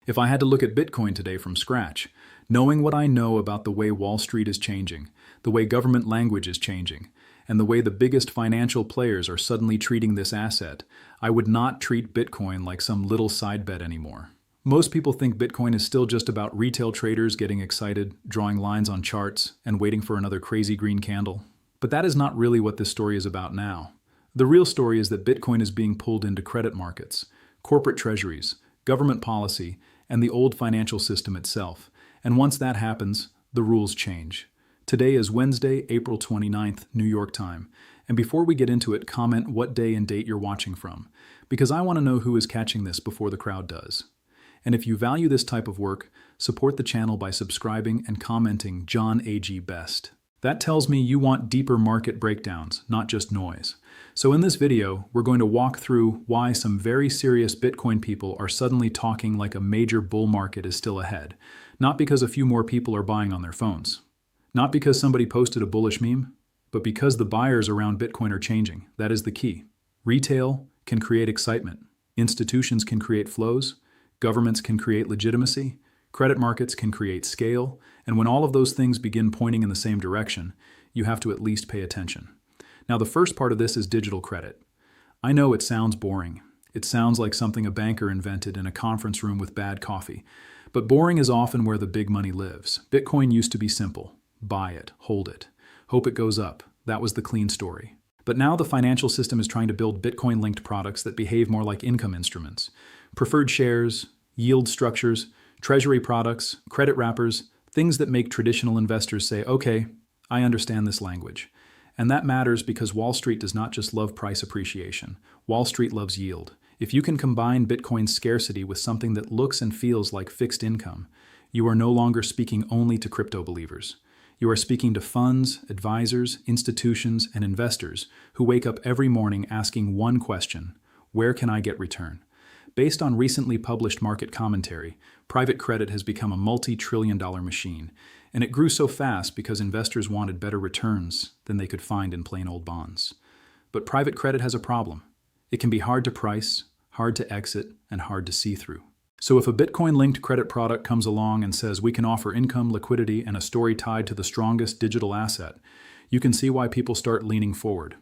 If I had to look at Bitcoin today from scratch, knowing what I know about the way Wall Street is changing, the way government language is changing, and the way the biggest financial players are suddenly treating this asset, I would not treat Bitcoin like some little side bet anymore. Most people think Bitcoin is still just about retail traders getting excited, drawing lines on charts, and waiting for another crazy green candle. But that is not really what this story is about now. The real story is that Bitcoin is being pulled into credit markets, corporate treasuries, government policy, and the old financial system itself. And once that happens, the rules change. Today is Wednesday, April 29th, New York time. And before we get into it, comment what day and date you're watching from, because I want to know who is catching this before the crowd does. And if you value this type of work, support the channel by subscribing and commenting John A.G. Best. That tells me you want deeper market breakdowns, not just noise. So in this video, we're going to walk through why some very serious Bitcoin people are suddenly talking like a major bull market is still ahead. Not because a few more people are buying on their phones. Not because somebody posted a bullish meme, but because the buyers around Bitcoin are changing. That is the key. Retail can create excitement. Institutions can create flows. Governments can create legitimacy. Credit markets can create scale. And when all of those things begin pointing in the same direction, you have to at least pay attention. Now, the first part of this is digital credit. I know it sounds boring. It sounds like something a banker invented in a conference room with bad coffee. But boring is often where the big money lives. Bitcoin used to be simple. Buy it, hold it, hope it goes up. That was the clean story. But now the financial system is trying to build Bitcoin-linked products that behave more like income instruments. Preferred shares, yield structures, treasury products, credit wrappers, things that make traditional investors say, okay, I understand this language. And that matters because Wall Street does not just love price appreciation. Wall Street loves yield. If you can combine Bitcoin's scarcity with something that looks and feels like fixed income, you are no longer speaking only to crypto believers. You are speaking to funds, advisors, institutions, and investors who wake up every morning asking one question: where can I get return? Based on recently published market commentary, private credit has become a multi-trillion-dollar machine, and it grew so fast because investors wanted better returns than they could find in plain old bonds. But private credit has a problem. It can be hard to price, hard to exit, and hard to see through. So if a Bitcoin-linked credit product comes along and says we can offer income, liquidity, and a story tied to the strongest digital asset, you can see why people start leaning forward.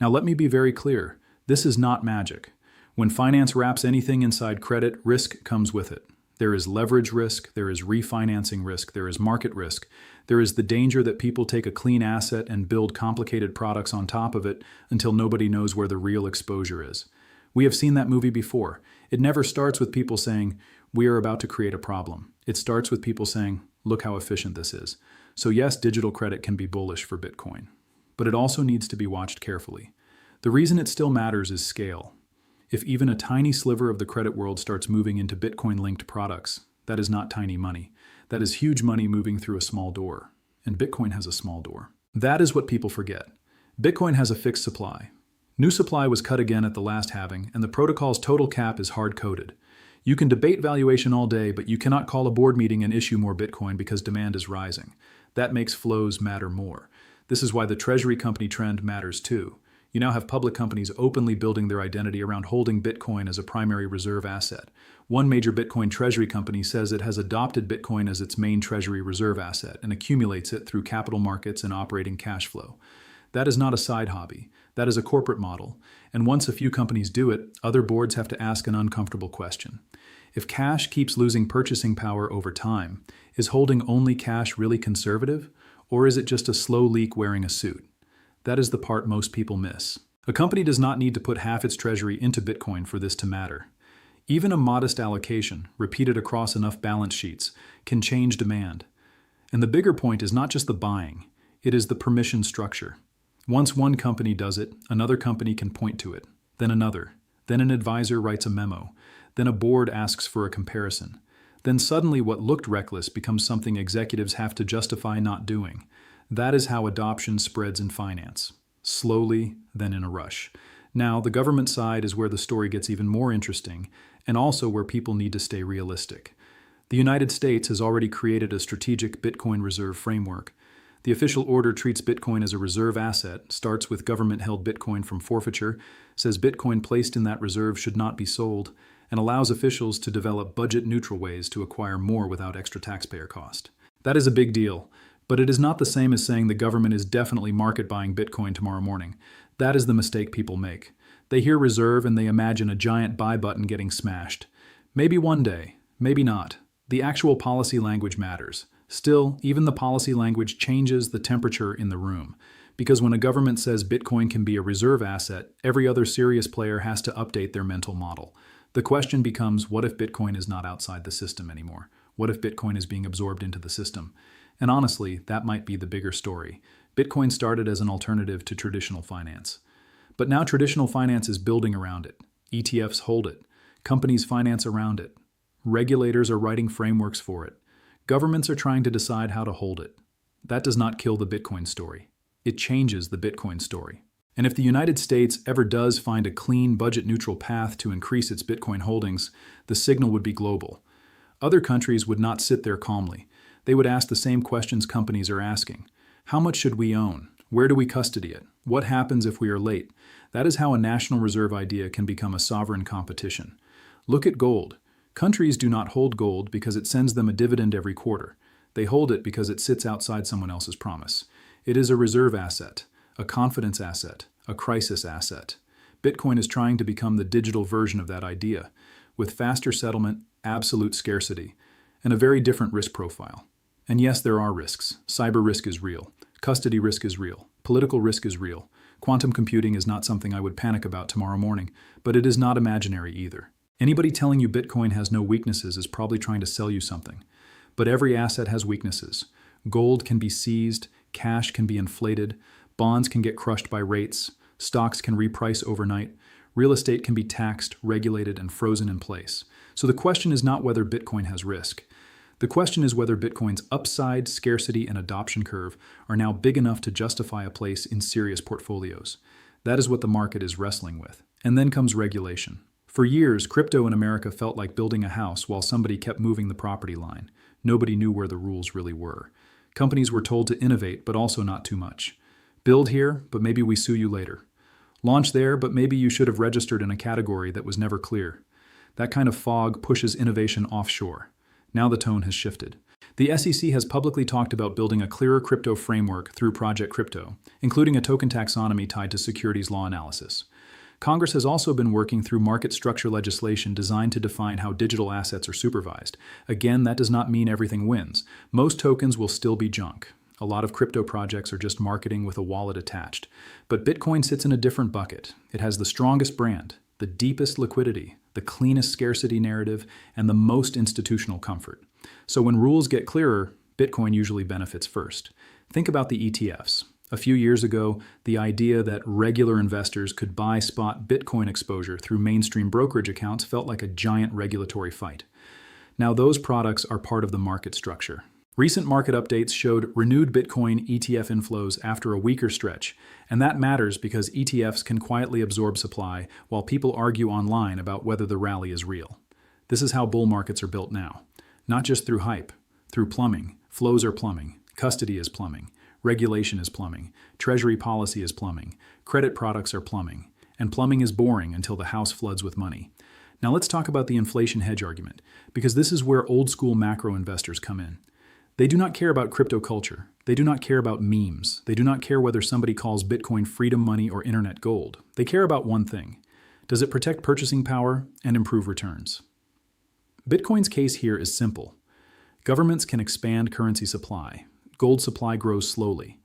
Now let me be very clear, this is not magic. When finance wraps anything inside credit, risk comes with it. There is leverage risk, there is refinancing risk, there is market risk. There is the danger that people take a clean asset and build complicated products on top of it until nobody knows where the real exposure is. We have seen that movie before. It never starts with people saying, we are about to create a problem. It starts with people saying, look how efficient this is. So yes, digital credit can be bullish for Bitcoin, but it also needs to be watched carefully. The reason it still matters is scale. If even a tiny sliver of the credit world starts moving into Bitcoin-linked products, that is not tiny money. That is huge money moving through a small door. And Bitcoin has a small door. That is what people forget. Bitcoin has a fixed supply. New supply was cut again at the last halving, and the protocol's total cap is hard-coded. You can debate valuation all day, but you cannot call a board meeting and issue more Bitcoin because demand is rising. That makes flows matter more. This is why the Treasury company trend matters too. You now have public companies openly building their identity around holding Bitcoin as a primary reserve asset. One major Bitcoin treasury company says it has adopted Bitcoin as its main treasury reserve asset and accumulates it through capital markets and operating cash flow. That is not a side hobby. That is a corporate model. And once a few companies do it, other boards have to ask an uncomfortable question. If cash keeps losing purchasing power over time, is holding only cash really conservative? Or is it just a slow leak wearing a suit? That is the part most people miss. A company does not need to put half its treasury into Bitcoin for this to matter. Even a modest allocation, repeated across enough balance sheets, can change demand. And the bigger point is not just the buying, it is the permission structure. Once one company does it, another company can point to it, then another, then an advisor writes a memo, then a board asks for a comparison. Then suddenly what looked reckless becomes something executives have to justify not doing. That is how adoption spreads in finance. Slowly, then in a rush. Now, the government side is where the story gets even more interesting, and also where people need to stay realistic. The United States has already created a strategic Bitcoin reserve framework. The official order treats Bitcoin as a reserve asset, starts with government-held Bitcoin from forfeiture, says Bitcoin placed in that reserve should not be sold, and allows officials to develop budget-neutral ways to acquire more without extra taxpayer cost. That is a big deal, but it is not the same as saying the government is definitely market buying Bitcoin tomorrow morning. That is the mistake people make. They hear reserve and they imagine a giant buy button getting smashed. Maybe one day, maybe not. The actual policy language matters. Still, even the policy language changes the temperature in the room. Because when a government says Bitcoin can be a reserve asset, every other serious player has to update their mental model. The question becomes, what if Bitcoin is not outside the system anymore? What if Bitcoin is being absorbed into the system? And honestly, that might be the bigger story. Bitcoin started as an alternative to traditional finance. But now traditional finance is building around it. ETFs hold it. Companies finance around it. Regulators are writing frameworks for it. Governments are trying to decide how to hold it. That does not kill the Bitcoin story. It changes the Bitcoin story. And if the United States ever does find a clean, budget-neutral path to increase its Bitcoin holdings, the signal would be global. Other countries would not sit there calmly. They would ask the same questions companies are asking. How much should we own? Where do we custody it? What happens if we are late? That is how a national reserve idea can become a sovereign competition. Look at gold. Countries do not hold gold because it sends them a dividend every quarter. They hold it because it sits outside someone else's promise. It is a reserve asset, a confidence asset, a crisis asset. Bitcoin is trying to become the digital version of that idea, with faster settlement, absolute scarcity, and a very different risk profile. And yes, there are risks. Cyber risk is real. Custody risk is real. Political risk is real. Quantum computing is not something I would panic about tomorrow morning, but it is not imaginary either. Anybody telling you Bitcoin has no weaknesses is probably trying to sell you something. But every asset has weaknesses. Gold can be seized, cash can be inflated, bonds can get crushed by rates, stocks can reprice overnight, real estate can be taxed, regulated, and frozen in place. So the question is not whether Bitcoin has risk. The question is whether Bitcoin's upside, scarcity, and adoption curve are now big enough to justify a place in serious portfolios. That is what the market is wrestling with. And then comes regulation. For years, crypto in America felt like building a house while somebody kept moving the property line. Nobody knew where the rules really were. Companies were told to innovate, but also not too much. Build here, but maybe we sue you later. Launch there, but maybe you should have registered in a category that was never clear. That kind of fog pushes innovation offshore. Now the tone has shifted. The SEC has publicly talked about building a clearer crypto framework through Project Crypto, including a token taxonomy tied to securities law analysis. Congress has also been working through market structure legislation designed to define how digital assets are supervised. Again, that does not mean everything wins. Most tokens will still be junk. A lot of crypto projects are just marketing with a wallet attached. But Bitcoin sits in a different bucket. It has the strongest brand, the deepest liquidity, the cleanest scarcity narrative, and the most institutional comfort. So when rules get clearer, Bitcoin usually benefits first. Think about the ETFs. A few years ago, the idea that regular investors could buy spot Bitcoin exposure through mainstream brokerage accounts felt like a giant regulatory fight. Now those products are part of the market structure. Recent market updates showed renewed Bitcoin ETF inflows after a weaker stretch, and that matters because ETFs can quietly absorb supply while people argue online about whether the rally is real. This is how bull markets are built now. Not just through hype, through plumbing. Flows are plumbing, custody is plumbing, regulation is plumbing, Treasury policy is plumbing, credit products are plumbing, and plumbing is boring until the house floods with money. Now let's talk about the inflation hedge argument, because this is where old-school macro investors come in. They do not care about crypto culture. They do not care about memes. They do not care whether somebody calls Bitcoin freedom money or internet gold. They care about one thing. Does it protect purchasing power and improve returns? Bitcoin's case here is simple. Governments can expand currency supply. Gold supply grows slowly.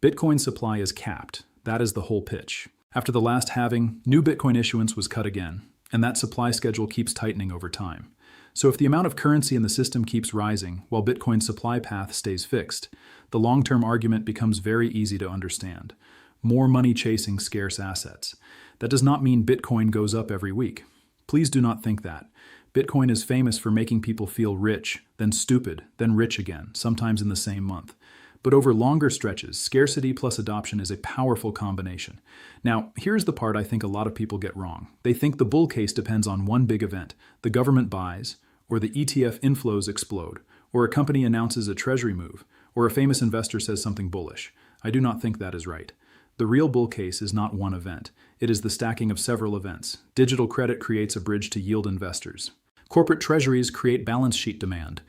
Bitcoin supply is capped. That is the whole pitch. After the last halving, new Bitcoin issuance was cut again, and that supply schedule keeps tightening over time. So if the amount of currency in the system keeps rising while Bitcoin's supply path stays fixed, the long-term argument becomes very easy to understand. More money chasing scarce assets. That does not mean Bitcoin goes up every week. Please do not think that. Bitcoin is famous for making people feel rich, then stupid, then rich again, sometimes in the same month. But over longer stretches, scarcity plus adoption is a powerful combination. Now, here's the part I think a lot of people get wrong. They think the bull case depends on one big event. The government buys, or the ETF inflows explode, or a company announces a Treasury move, or a famous investor says something bullish. I do not think that is right. The real bull case is not one event. It is the stacking of several events. Digital credit creates a bridge to yield investors. Corporate treasuries create balance sheet demand.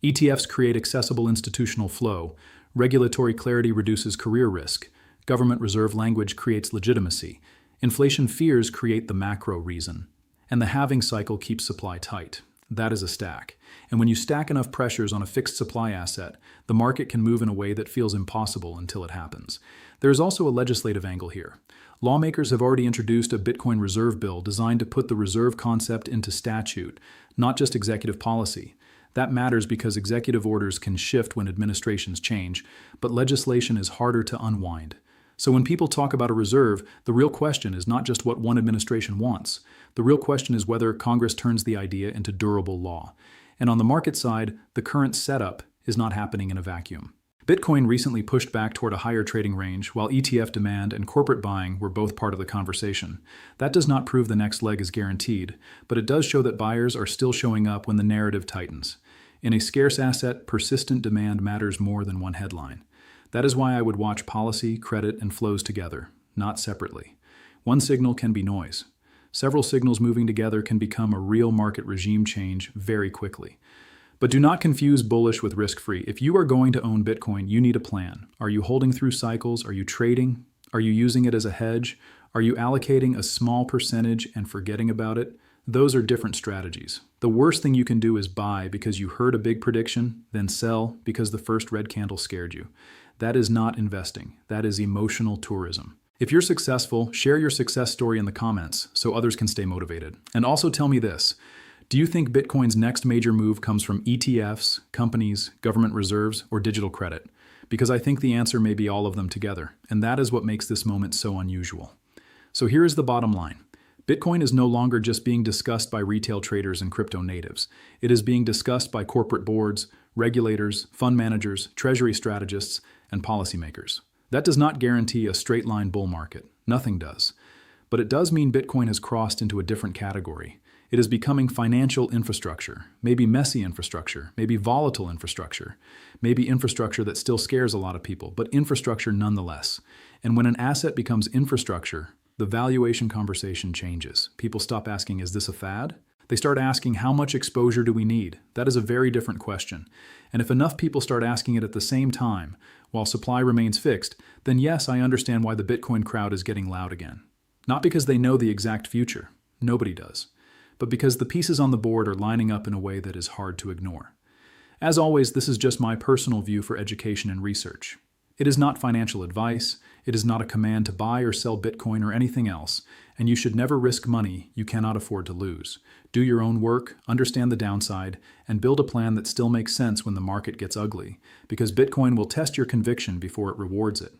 ETFs create accessible institutional flow. Regulatory clarity reduces career risk. Government reserve language creates legitimacy. Inflation fears create the macro reason. And the halving cycle keeps supply tight. That is a stack. And when you stack enough pressures on a fixed supply asset, the market can move in a way that feels impossible until it happens. There is also a legislative angle here. Lawmakers have already introduced a Bitcoin reserve bill designed to put the reserve concept into statute, not just executive policy. That matters because executive orders can shift when administrations change, but legislation is harder to unwind. So when people talk about a reserve, the real question is not just what one administration wants. The real question is whether Congress turns the idea into durable law. And on the market side, the current setup is not happening in a vacuum. Bitcoin recently pushed back toward a higher trading range, while ETF demand and corporate buying were both part of the conversation. That does not prove the next leg is guaranteed, but it does show that buyers are still showing up when the narrative tightens. In a scarce asset, persistent demand matters more than one headline. That is why I would watch policy, credit, and flows together, not separately. One signal can be noise. Several signals moving together can become a real market regime change very quickly. But do not confuse bullish with risk-free. If you are going to own Bitcoin, you need a plan. Are you holding through cycles? Are you trading? Are you using it as a hedge? Are you allocating a small percentage and forgetting about it? Those are different strategies. The worst thing you can do is buy because you heard a big prediction, then sell because the first red candle scared you. That is not investing. That is emotional tourism. If you're successful, share your success story in the comments so others can stay motivated. And also tell me this. Do you think Bitcoin's next major move comes from ETFs, companies, government reserves, or digital credit? Because I think the answer may be all of them together, and that is what makes this moment so unusual. So here is the bottom line. Bitcoin is no longer just being discussed by retail traders and crypto natives. It is being discussed by corporate boards, regulators, fund managers, treasury strategists, and policymakers. That does not guarantee a straight-line bull market. Nothing does. But it does mean Bitcoin has crossed into a different category. It is becoming financial infrastructure, maybe messy infrastructure, maybe volatile infrastructure, maybe infrastructure that still scares a lot of people, but infrastructure nonetheless. And when an asset becomes infrastructure, the valuation conversation changes. People stop asking, is this a fad? They start asking, how much exposure do we need? That is a very different question. And if enough people start asking it at the same time, while supply remains fixed, then yes, I understand why the Bitcoin crowd is getting loud again. Not because they know the exact future. Nobody does. But because the pieces on the board are lining up in a way that is hard to ignore. As always, this is just my personal view for education and research. It is not financial advice, it is not a command to buy or sell Bitcoin or anything else, and you should never risk money you cannot afford to lose. Do your own work, understand the downside, and build a plan that still makes sense when the market gets ugly, because Bitcoin will test your conviction before it rewards it.